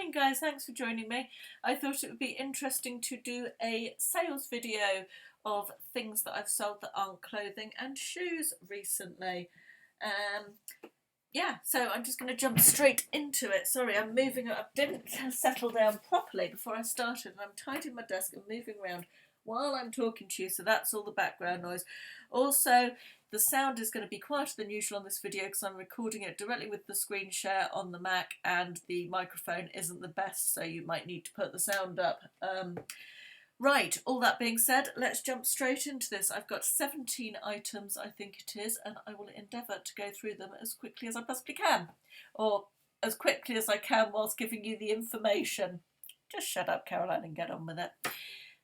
Morning guys, thanks for joining me. I thought it would be interesting to do a sales video of things that I've sold that aren't clothing and shoes recently. So I'm just going to jump straight into it. Sorry, I'm moving. I didn't settle down properly before I started, and I'm tidying my desk and moving around while I'm talking to you, so that's all the background noise. Also, the sound is going to be quieter than usual on this video because I'm recording it directly with the screen share on the Mac and the microphone isn't the best, so you might need to put the sound up. Right, all that being said, let's jump straight into this. I've got 17 items, I think it is, and I will endeavour to go through them as quickly as I possibly can, or as quickly as I can whilst giving you the information. Just shut up, Caroline, and get on with it.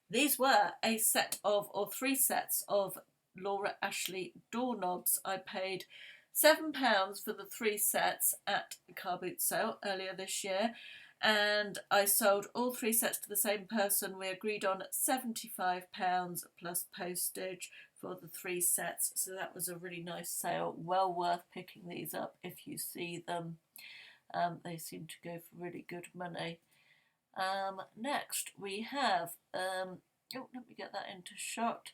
These were a set of, or 3 sets of Laura Ashley doorknobs. I paid £7 for the 3 sets at the car boot sale earlier this year, and I sold all 3 sets to the same person. We agreed on £75 plus postage for the 3 sets, so that was a really nice sale. Well worth picking these up if you see them. They seem to go for really good money. Next we have, let me get that into shot.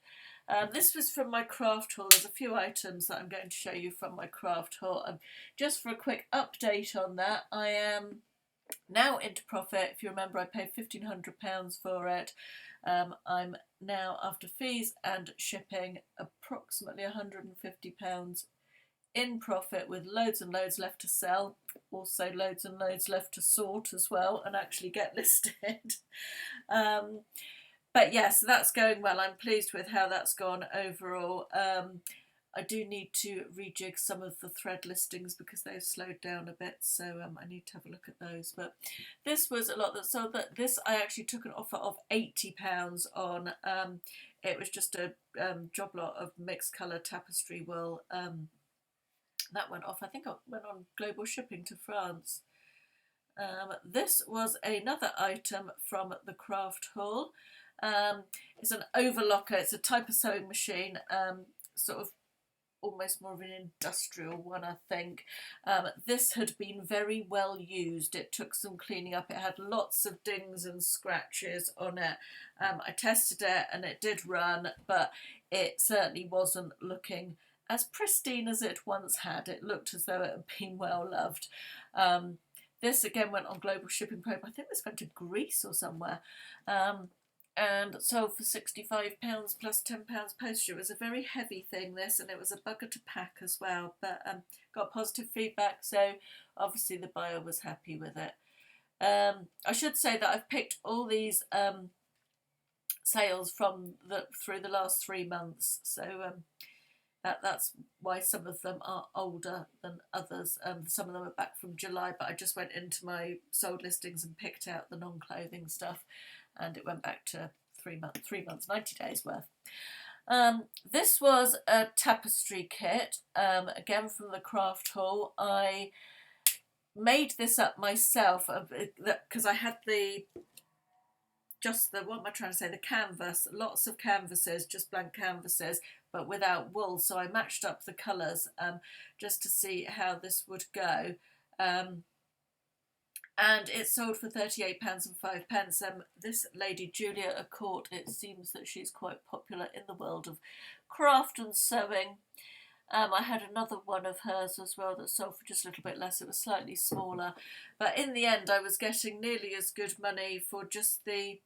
This was from my craft haul. There's a few items that I'm going to show you from my craft haul. Just for a quick update on that, I am now into profit. If you remember, I paid £1,500 for it. I'm now, after fees and shipping, approximately £150 in profit, with loads and loads left to sell, also loads and loads left to sort as well and actually get listed. But yes, that's going well. I'm pleased with how that's gone overall. I do need to rejig some of the thread listings because they've slowed down a bit, so I need to have a look at those. But this was a lot that sold. But this I actually took an offer of £80 on. It was just a job lot of mixed colour tapestry wool. That went off. I think I went on global shipping to France. This was another item from the craft haul. It's an Overlocker. It's a type of sewing machine, sort of almost more of an industrial one, I think. This had been very well used. It took some cleaning up. It had lots of dings and scratches on it. I tested it and it did run, but it certainly wasn't looking as pristine as it once had. It looked as though it had been well loved. This again went on global shipping program. I think this went to Greece or somewhere. And sold for £65 plus £10 postage. It was a very heavy thing, this, and it was a bugger to pack as well, but got positive feedback, so obviously the buyer was happy with it. I should say that I've picked all these sales from through the last 3 months, so that's why some of them are older than others. Some of them are back from July, but I just went into my sold listings and picked out the non-clothing stuff, and it went back to 3 months, 90 days worth. This was a tapestry kit, again from the craft haul. I made this up myself because I had what am I trying to say, the canvas, lots of canvases, just blank canvases, but without wool, so I matched up the colours just to see how this would go. And it sold for £38 and 5 pence. This lady, Julia Accourt, it seems that she's quite popular in the world of craft and sewing. I had another one of hers as well that sold for just a little bit less. It was slightly smaller, but in the end I was getting nearly as good money for just the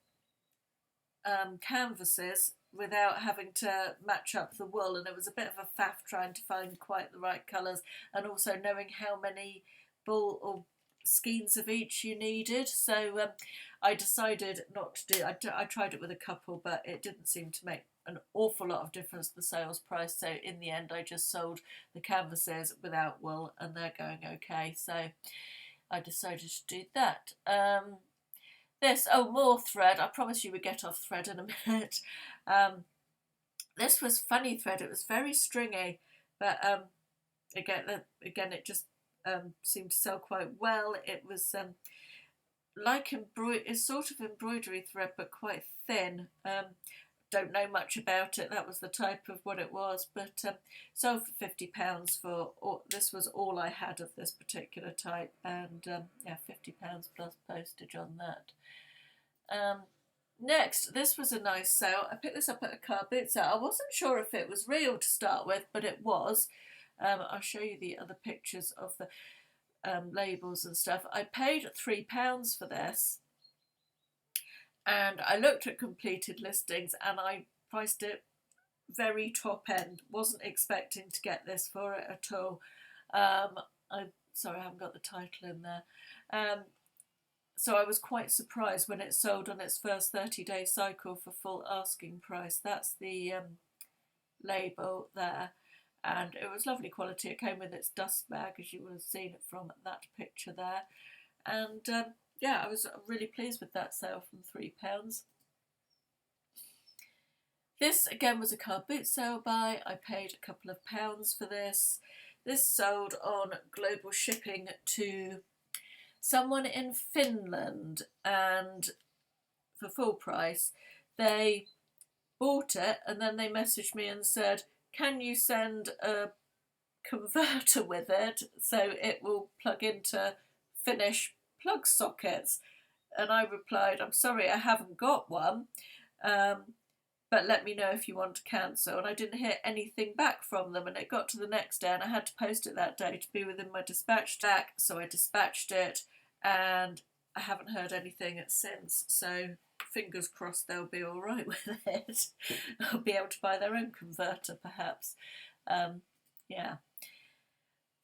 canvases without having to match up the wool, and it was a bit of a faff trying to find quite the right colours, and also knowing how many bull or skeins of each you needed. So I decided not to do. I tried it with a couple, but it didn't seem to make an awful lot of difference to the sales price. So in the end, I just sold the canvases without wool, and they're going okay. So I decided to do that. More thread. I promise you we get off thread in a minute. This was funny thread. It was very stringy, but again, it just seemed to sell quite well. It was like it's sort of embroidery thread, but quite thin. don't know much about it. That was the type of what it was, but sold for £50 for, this was all I had of this particular type, and yeah, £50 plus postage on that. Next, this was a nice sale. I picked this up at a car boot sale. I wasn't sure if it was real to start with, but it was. I'll show you the other pictures of the labels and stuff. I paid £3 for this, and I looked at completed listings and I priced it very top end. Wasn't expecting to get this for it at all. Sorry, I haven't got the title in there. So I was quite surprised when it sold on its first 30-day cycle for full asking price. That's the label there, and it was lovely quality. It came with its dust bag, as you would have seen it from that picture there, and yeah, I was really pleased with that sale from £3. This again was a car boot sale buy. I paid a couple of pounds for this. This sold on global shipping to someone in Finland, and for full price. They bought it and then they messaged me and said, can you send a converter with it so it will plug into Finnish plug sockets? And I replied, I'm sorry, I haven't got one, but let me know if you want to cancel. And I didn't hear anything back from them, and it got to the next day and I had to post it that day to be within my dispatch stack, so I dispatched it, and I haven't heard anything since, so fingers crossed they'll be all right with it. I'll be able to buy their own converter perhaps. Yeah.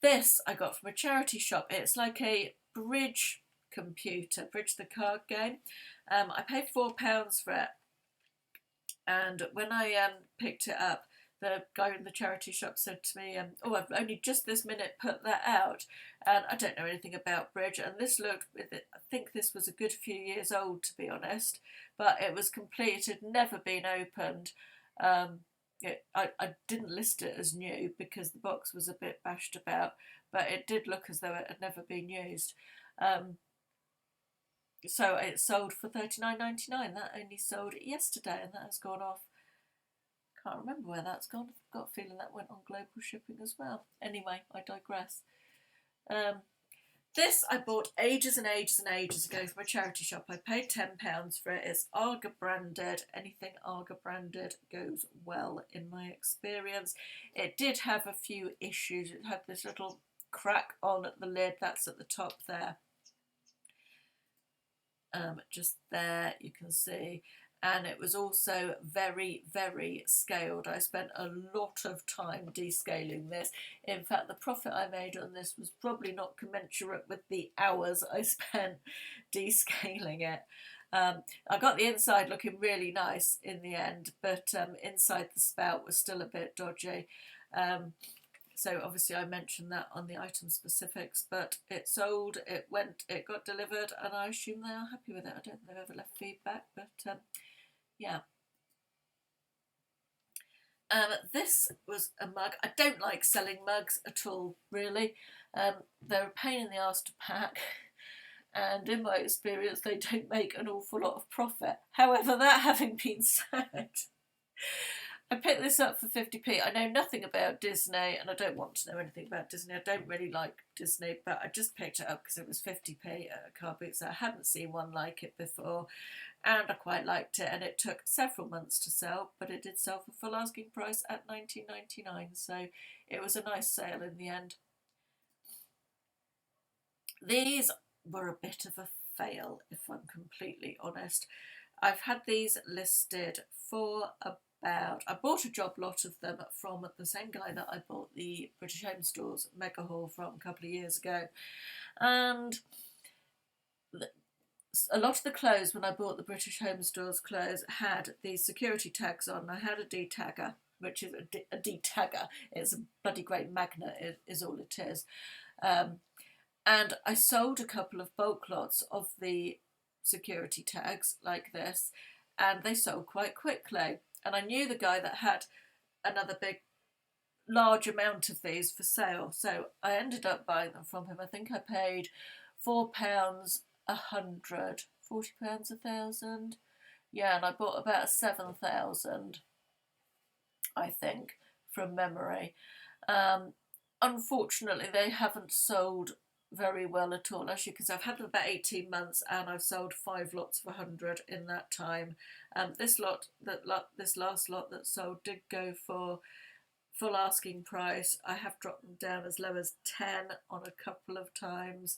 This I got from a charity shop. It's like a bridge computer, Bridge the card game. I paid £4 for it, and when I picked it up, the guy in the charity shop said to me, oh, I've only just this minute put that out, and I don't know anything about bridge, and this looked, I think this was a good few years old, to be honest, but it was complete, it had never been opened. I didn't list it as new because the box was a bit bashed about, but it did look as though it had never been used. So it sold for $39.99. That only sold yesterday, and that has gone off. Can't remember where that's gone. I've got a feeling that went on global shipping as well. Anyway, I digress. This I bought ages and ages and ages ago from a charity shop. I paid £10 for it. It's Arga branded. Anything Arga branded goes well in my experience. It did have a few issues. It had this little crack on the lid. That's at the top there. Just there you can see, and it was also very, very scaled. I spent a lot of time descaling this. In fact, the profit I made on this was probably not commensurate with the hours I spent descaling it. I got the inside looking really nice in the end, but inside the spout was still a bit dodgy. So obviously I mentioned that on the item specifics, but it sold, it went, it got delivered, and I assume they are happy with it. I don't think they've ever left feedback, but yeah. This was a mug. I don't like selling mugs at all, really. They're a pain in the arse to pack, and in my experience they don't make an awful lot of profit. However, that having been said, I picked this up for 50p. I know nothing about Disney, and I don't want to know anything about Disney. I don't really like Disney, but I just picked it up because it was 50p at a car boot, so I hadn't seen one like it before, and I quite liked it, and it took several months to sell, but it did sell for full asking price at $19.99, so it was a nice sale in the end. These were a bit of a fail, if I'm completely honest. I've had these listed for I bought a job lot of them from the same guy that I bought the British Home Stores mega haul from a couple of years ago, and a lot of the clothes when I bought the British Home Stores clothes had these security tags on. I had a D-tagger, which is a D-tagger. It's a bloody great magnet, is all it is. And I sold a couple of bulk lots of the security tags like this, and they sold quite quickly. And I knew the guy that had another large amount of these for sale, so I ended up buying them from him. I think I paid £4 100, £40 1,000. Yeah, and I bought about 7,000, I think, from memory. Um, Unfortunately, they haven't sold very well at all. As you can see, I've had them about 18 months and I've sold 5 lots of 100 in that time. This last lot that sold did go for full asking price. I have dropped them down as low as 10 on a couple of times.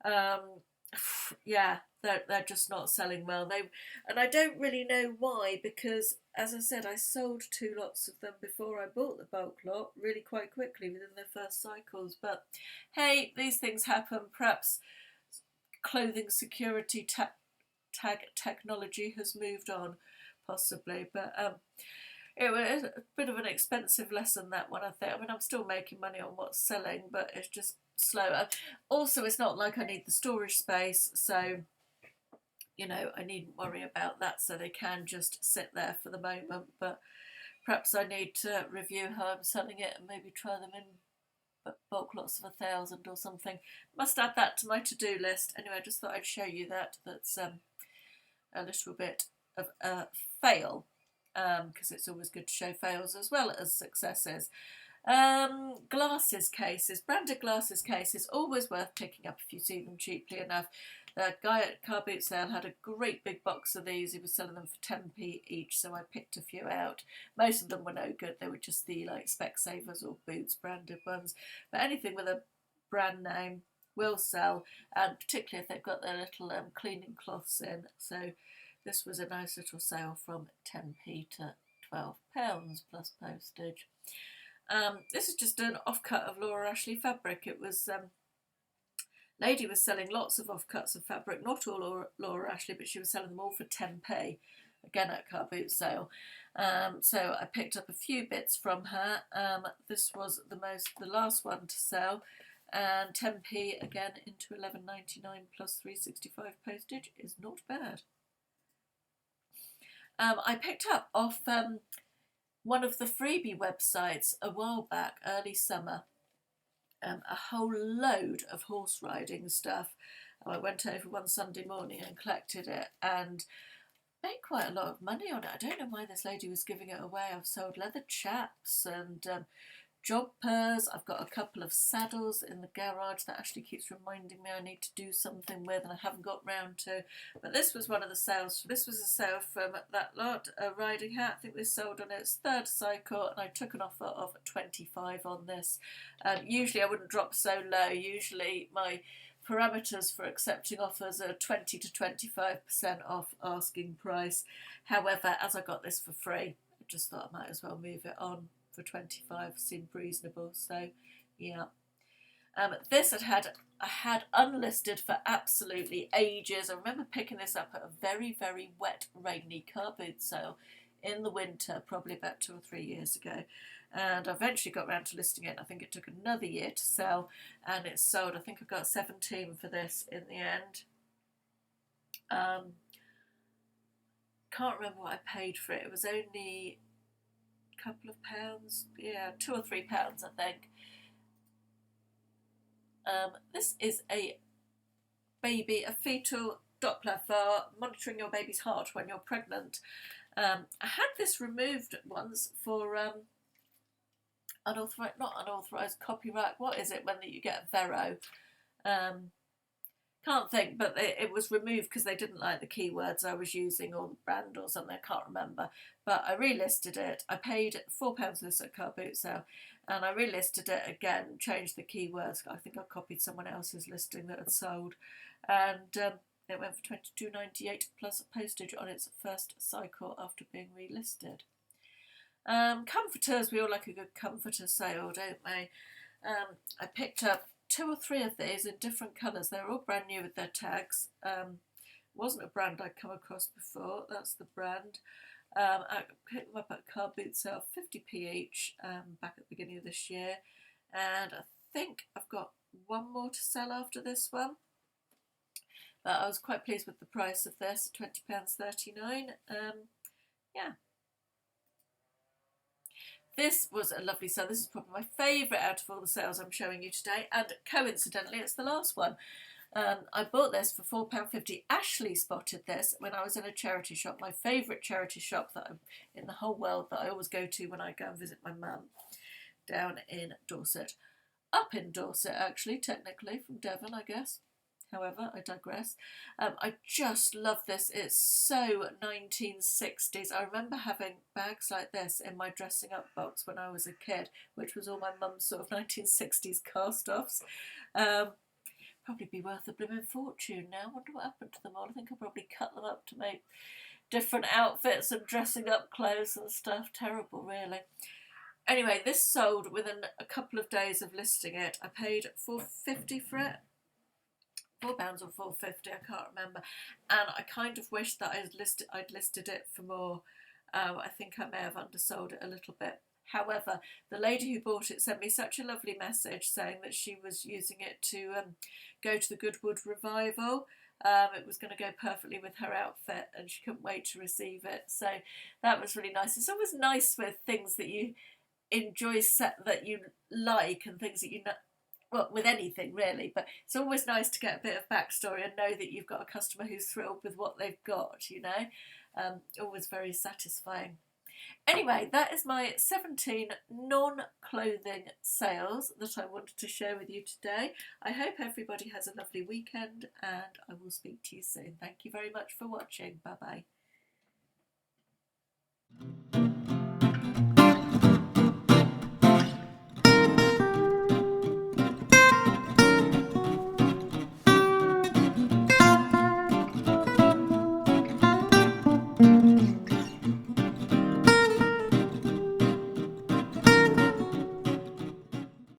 Um, yeah, they're just not selling well. And I don't really know why, because as I said, I sold 2 lots of them before I bought the bulk lot, really quite quickly within their first cycles. But hey, these things happen. Perhaps clothing security tag technology has moved on, possibly. But it was a bit of an expensive lesson, that one, I think. I mean, I'm still making money on what's selling, but it's just slower. Also, it's not like I need the storage space, so I needn't worry about that, so they can just sit there for the moment. But perhaps I need to review how I'm selling it and maybe try them in bulk lots of 1,000 or something. Must add that to my to-do list. Anyway, I just thought I'd show you that. That's a little bit of a fail, because it's always good to show fails as well as successes. Glasses cases, branded glasses cases, always worth picking up if you see them cheaply enough. The guy at Car Boot Sale had a great big box of these. He was selling them for 10p each, so I picked a few out. Most of them were no good. They were just the Specsavers or Boots branded ones. But anything with a brand name will sell, and particularly if they've got their little cleaning cloths in. So this was a nice little sale from 10p to £12 plus postage. This is just an offcut of Laura Ashley fabric. It was lady was selling lots of offcuts of fabric, not all Laura Ashley, but she was selling them all for 10p, again at Car Boot Sale. So I picked up a few bits from her. This was the last one to sell, and 10p again into 11.99 plus 3.65 postage is not bad. I picked up off one of the freebie websites a while back, early summer, a whole load of horse riding stuff. I went over one Sunday morning and collected it and made quite a lot of money on it. I don't know why this lady was giving it away. I've sold leather chaps and joggers. I've got a couple of saddles in the garage that Ashley keeps reminding me I need to do something with, and I haven't got round to. But this was one of the sales. This was a sale from that lot, a riding hat. I think this sold on its 3rd cycle, and I took an offer of 25 on this. Usually I wouldn't drop so low. Usually my parameters for accepting offers are 20 to 25% off asking price. However, as I got this for free, I just thought I might as well move it on. For 25 seemed reasonable, so yeah. This I had unlisted for absolutely ages. I remember picking this up at a very, very wet, rainy Car Boot Sale in the winter, probably about 2 or 3 years ago, and I eventually got around to listing it. I think it took another year to sell, and it sold. I think I got 17 for this in the end. Can't remember what I paid for it. It was only couple of pounds, yeah, £2 or £3 I think. This is a fetal Doppler for monitoring your baby's heart when you're pregnant. I had this removed once for not unauthorised copyright. What is it when you get Vero? Can't think, but it was removed because they didn't like the keywords I was using or the brand or something. I can't remember. But I relisted it. I paid £4 for this at Car Boot Sale, and I relisted it again, changed the keywords. I think I copied someone else's listing that had sold, and it went for £22.98 plus postage on its 1st cycle after being relisted. Comforters, we all like a good comforter sale, don't we? I picked up 2 or 3 of these in different colours. They're all brand new with their tags. Wasn't a brand I'd come across before. That's the brand. I picked them up at Car Boot Sale, 50p each, back at the beginning of this year. And I think I've got one more to sell after this one. But I was quite pleased with the price of this, £20.39. Yeah. This was a lovely sale. This is probably my favourite out of all the sales I'm showing you today, and coincidentally it's the last one. I bought this for £4.50. Ashley spotted this when I was in a charity shop, my favourite charity shop in the whole world, that I always go to when I go and visit my mum down in Dorset. Up in Dorset, actually, technically, from Devon, I guess. However, I digress. I just love this. It's so 1960s. I remember having bags like this in my dressing up box when I was a kid, which was all my mum's sort of 1960s cast-offs. Probably be worth a blooming fortune now. Wonder what happened to them all. I think I probably cut them up to make different outfits and dressing up clothes and stuff. Terrible, really. Anyway, this sold within a couple of days of listing it. I paid £4.50 for it. £4 or £4.50, I can't remember. And I kind of wish that I'd listed it for more. I think I may have undersold it a little bit. However, the lady who bought it sent me such a lovely message saying that she was using it to go to the Goodwood Revival. It was going to go perfectly with her outfit and she couldn't wait to receive it. So that was really nice. It's always nice with things that you enjoy, that you like, and things that you know, well, with anything really, but it's always nice to get a bit of backstory and know that you've got a customer who's thrilled with what they've got, you know. Always very satisfying. Anyway, that is my 17 non-clothing sales that I wanted to share with you today. I hope everybody has a lovely weekend and I will speak to you soon. Thank you very much for watching. Bye bye.